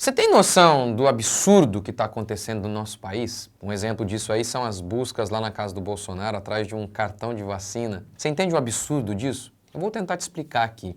Você tem noção do absurdo que está acontecendo no nosso país? Um exemplo disso aí são as buscas lá na casa do Bolsonaro atrás de um cartão de vacina. Você entende o absurdo disso? Eu vou tentar te explicar aqui.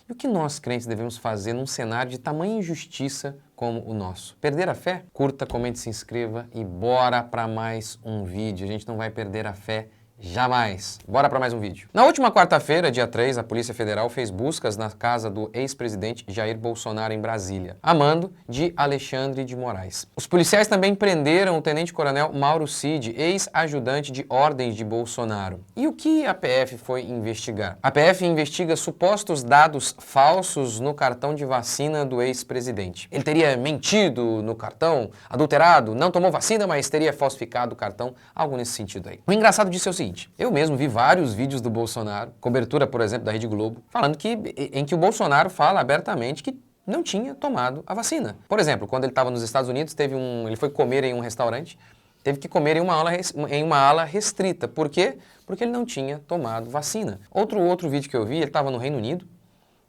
E o que nós, crentes, devemos fazer num cenário de tamanha injustiça como o nosso? Perder a fé? Curta, comente, se inscreva e bora para mais um vídeo. A gente não vai perder a fé jamais. Bora para mais um vídeo. Na última quarta-feira, dia 3, a Polícia Federal fez buscas na casa do ex-presidente Jair Bolsonaro em Brasília, a mando de Alexandre de Moraes. Os policiais também prenderam o tenente-coronel Mauro Cid, ex-ajudante de ordens de Bolsonaro. E o que a PF foi investigar? A PF investiga supostos dados falsos no cartão de vacina do ex-presidente. Ele teria mentido no cartão, adulterado, não tomou vacina, mas teria falsificado o cartão, algo nesse sentido aí. O engraçado disso é o seguinte: eu mesmo vi vários vídeos do Bolsonaro, cobertura, por exemplo, da Rede Globo, falando em que o Bolsonaro fala abertamente que não tinha tomado a vacina. Por exemplo, quando ele estava nos Estados Unidos, ele foi comer em um restaurante, teve que comer em uma ala restrita. Por quê? Porque ele não tinha tomado vacina. Outro vídeo que eu vi, ele estava no Reino Unido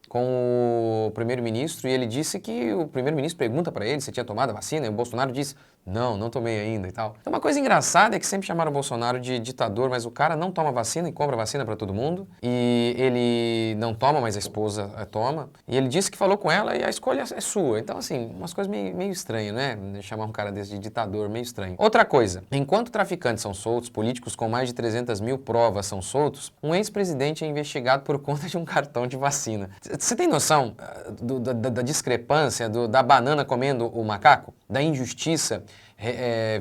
com o primeiro-ministro e ele disse que o primeiro-ministro pergunta para ele se tinha tomado a vacina e o Bolsonaro disse: não tomei ainda e tal. Então, uma coisa engraçada é que sempre chamaram o Bolsonaro de ditador, mas o cara não toma vacina e compra vacina para todo mundo. E ele não toma, mas a esposa toma. E ele disse que falou com ela e a escolha é sua. Então, assim, umas coisas meio estranhas, né? Chamar um cara desse de ditador, meio estranho. Outra coisa, enquanto traficantes são soltos, políticos com mais de 300 mil provas são soltos, um ex-presidente é investigado por conta de um cartão de vacina. Você tem noção da discrepância, da banana comendo o macaco? Da injustiça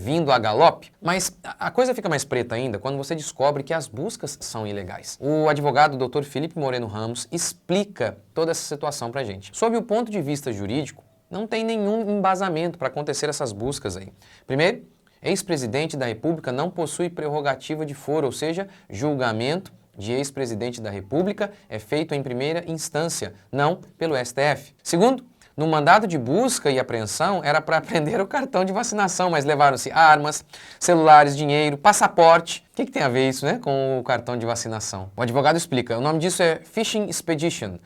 vindo a galope? Mas a coisa fica mais preta ainda quando você descobre que as buscas são ilegais. O advogado Dr. Felipe Moreno Ramos explica toda essa situação pra gente. Sob o ponto de vista jurídico, não tem nenhum embasamento para acontecer essas buscas aí. Primeiro, ex-presidente da República não possui prerrogativa de foro, ou seja, julgamento de ex-presidente da República é feito em primeira instância, não pelo STF. Segundo, no mandado de busca e apreensão era para prender o cartão de vacinação, mas levaram-se armas, celulares, dinheiro, passaporte. O que tem a ver isso, né, com o cartão de vacinação? O advogado explica, o nome disso é Fishing Expedition.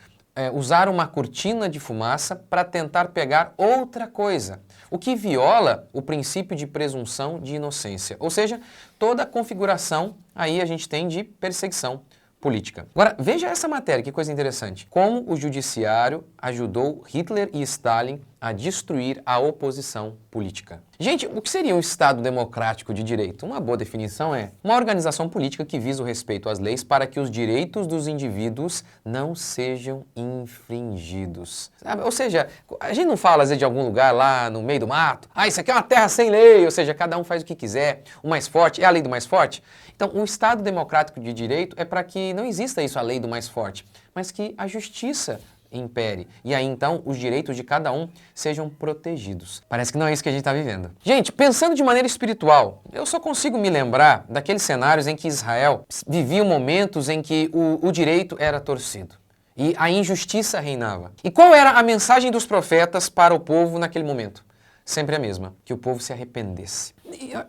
Usar uma cortina de fumaça para tentar pegar outra coisa, o que viola o princípio de presunção de inocência, ou seja, toda a configuração aí a gente tem de perseguição política. Agora, veja essa matéria, que coisa interessante. Como o judiciário ajudou Hitler e Stalin a destruir a oposição política. Gente, o que seria um Estado democrático de direito? Uma boa definição é uma organização política que visa o respeito às leis para que os direitos dos indivíduos não sejam infringidos. Sabe? Ou seja, a gente não fala às vezes de algum lugar lá no meio do mato, isso aqui é uma terra sem lei, ou seja, cada um faz o que quiser, o mais forte é a lei do mais forte. Então, um Estado democrático de direito é para que não exista isso, a lei do mais forte, mas que a justiça impere. E aí, então, os direitos de cada um sejam protegidos. Parece que não é isso que a gente está vivendo. Gente, pensando de maneira espiritual, eu só consigo me lembrar daqueles cenários em que Israel vivia momentos em que o direito era torcido e a injustiça reinava. E qual era a mensagem dos profetas para o povo naquele momento? Sempre a mesma, que o povo se arrependesse.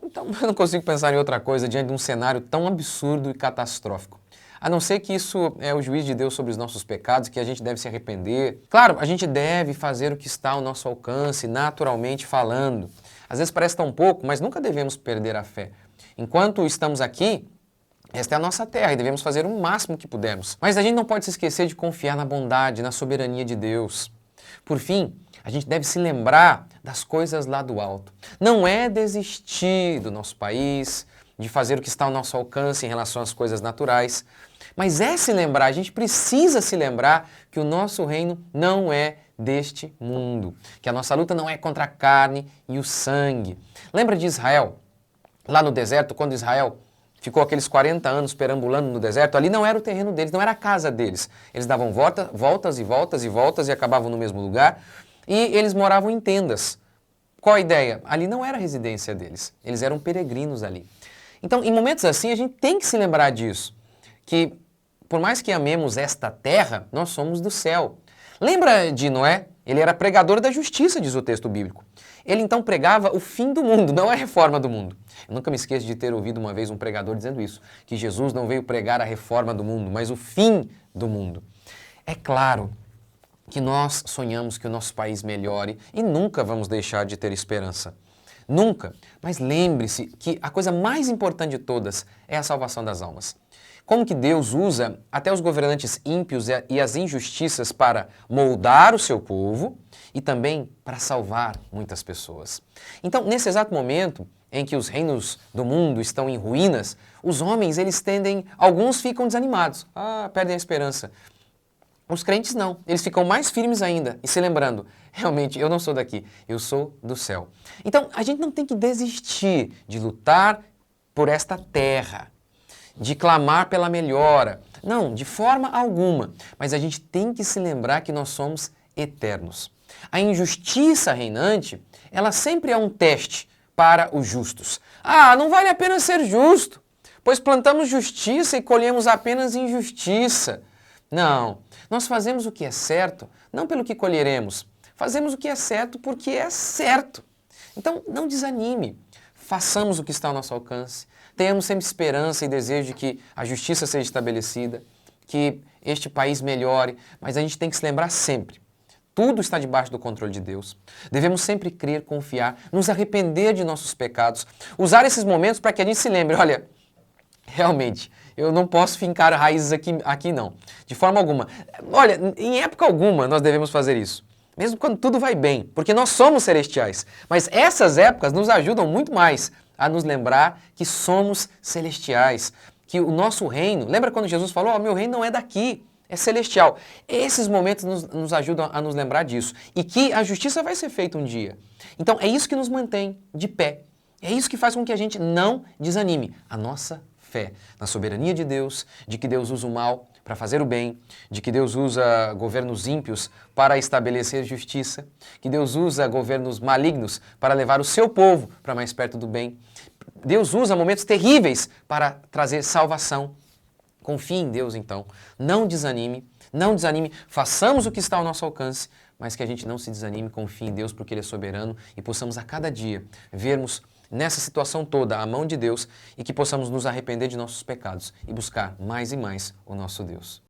Então, eu não consigo pensar em outra coisa diante de um cenário tão absurdo e catastrófico. A não ser que isso é o juízo de Deus sobre os nossos pecados, que a gente deve se arrepender. Claro, a gente deve fazer o que está ao nosso alcance, naturalmente falando. Às vezes parece tão pouco, mas nunca devemos perder a fé. Enquanto estamos aqui, esta é a nossa terra e devemos fazer o máximo que pudermos. Mas a gente não pode se esquecer de confiar na bondade, na soberania de Deus. Por fim, a gente deve se lembrar das coisas lá do alto. Não é desistir do nosso país, de fazer o que está ao nosso alcance em relação às coisas naturais, mas é se lembrar, a gente precisa se lembrar que o nosso reino não é deste mundo, que a nossa luta não é contra a carne e o sangue. Lembra de Israel? Lá no deserto, quando Israel ficou aqueles 40 anos perambulando no deserto, ali não era o terreno deles, não era a casa deles. Eles davam voltas e voltas e voltas e acabavam no mesmo lugar e eles moravam em tendas. Qual a ideia? Ali não era a residência deles, eles eram peregrinos ali. Então, em momentos assim, a gente tem que se lembrar disso, que por mais que amemos esta terra, nós somos do céu. Lembra de Noé? Ele era pregador da justiça, diz o texto bíblico. Ele então pregava o fim do mundo, não a reforma do mundo. Eu nunca me esqueço de ter ouvido uma vez um pregador dizendo isso, que Jesus não veio pregar a reforma do mundo, mas o fim do mundo. É claro que nós sonhamos que o nosso país melhore e nunca vamos deixar de ter esperança. Nunca. Mas lembre-se que a coisa mais importante de todas é a salvação das almas. Como que Deus usa até os governantes ímpios e as injustiças para moldar o seu povo e também para salvar muitas pessoas. Então, nesse exato momento em que os reinos do mundo estão em ruínas, os homens, alguns ficam desanimados, perdem a esperança. Os crentes não, eles ficam mais firmes ainda e se lembrando, realmente, eu não sou daqui, eu sou do céu. Então, a gente não tem que desistir de lutar por esta terra, de clamar pela melhora. Não, de forma alguma. Mas a gente tem que se lembrar que nós somos eternos. A injustiça reinante, ela sempre é um teste para os justos. Não vale a pena ser justo, pois plantamos justiça e colhemos apenas injustiça. Não, nós fazemos o que é certo, não pelo que colheremos. Fazemos o que é certo porque é certo. Então, não desanime. Façamos o que está ao nosso alcance. Tenhamos sempre esperança e desejo de que a justiça seja estabelecida, que este país melhore, mas a gente tem que se lembrar sempre. Tudo está debaixo do controle de Deus. Devemos sempre crer, confiar, nos arrepender de nossos pecados, usar esses momentos para que a gente se lembre, olha, realmente, eu não posso fincar raízes aqui não, de forma alguma. Olha, em época alguma nós devemos fazer isso, mesmo quando tudo vai bem, porque nós somos celestiais. Mas essas épocas nos ajudam muito mais a nos lembrar que somos celestiais, que o nosso reino, lembra quando Jesus falou, meu reino não é daqui, é celestial. Esses momentos nos ajudam a nos lembrar disso e que a justiça vai ser feita um dia. Então é isso que nos mantém de pé, é isso que faz com que a gente não desanime, a nossa fé na soberania de Deus, de que Deus usa o mal para fazer o bem, de que Deus usa governos ímpios para estabelecer justiça, que Deus usa governos malignos para levar o seu povo para mais perto do bem. Deus usa momentos terríveis para trazer salvação. Confie em Deus, então. Não desanime, façamos o que está ao nosso alcance, mas que a gente não se desanime, confie em Deus porque Ele é soberano e possamos a cada dia vermos nessa situação toda a mão de Deus e que possamos nos arrepender de nossos pecados e buscar mais e mais o nosso Deus.